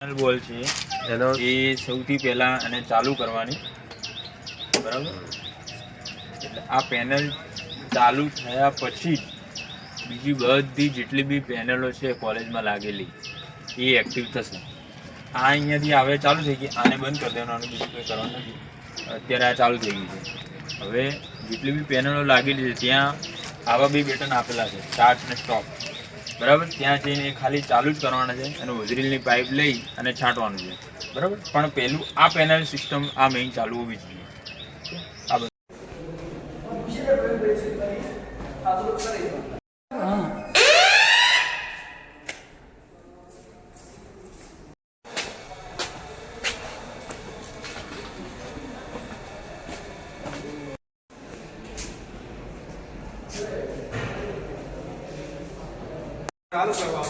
બોલ છે એનો એ સૌથી પહેલા અને ચાલુ કરવાની બરાબર એટલે આ પેનલ ચાલુ થયા પછી બીજી બધી જેટલી બી પેનલો છે કોલેજમાં લાગેલી એ એક્ટિવ થશે આ અહીંયાથી હવે ચાલુ થઈ ગઈ આને બંધ કરી દેવાનું બીજું કંઈ કરવાનું નથી અત્યારે આ ચાલુ થઈ ગયું છે હવે જેટલી બી પેનલો લાગેલી છે ત્યાં આવા બી બટન આપેલા છે સ્ટાર્ટ અને સ્ટોપ બરાબર ત્યાં જઈને ખાલી ચાલુ જ કરવાના છે અને હોઝરીલની પાઇપ લઈ અને છાંટવાનું છે બરાબર પણ પહેલું આ પેનલ સિસ્ટમ આ મેઇન ચાલુ હોવી જોઈએ આ બધું ચાલુ કરવા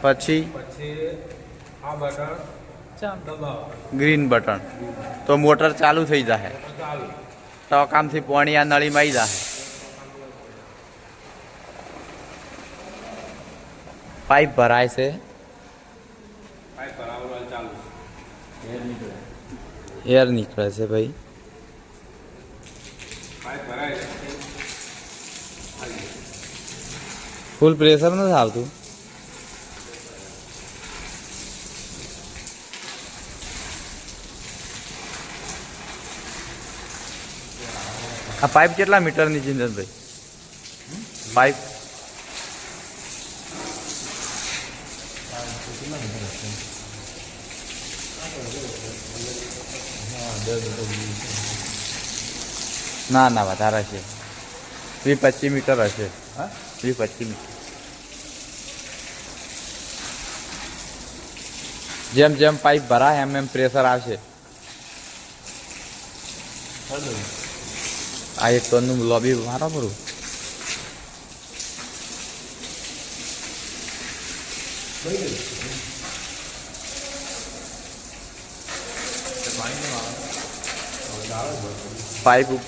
પછી આ બટન દબાવો ગ્રીન બટન તો મોટર ચાલુ થઈ જશે ચાલુ તો કામથી પાણી આ નળીમાં આવી જશે પાઇપ ભરાય છે પાઇપ ભરાવવાનું ચાલુ એર નીકળે છે ભાઈ પાઇપ ભરાય ફૂલ પ્રેશર નથી આવતું આ પાઇપ કેટલા મીટરની ચિંતનભાઈ પાઇપ ના ના વધારે છે 20-25 મીટર હશે 20-25 મીટર જેમ જેમ પાઇપ ભરાય એમ એમ પ્રેશર આવશે આ એક ટનનું લોબી મારો પડું પાઇપ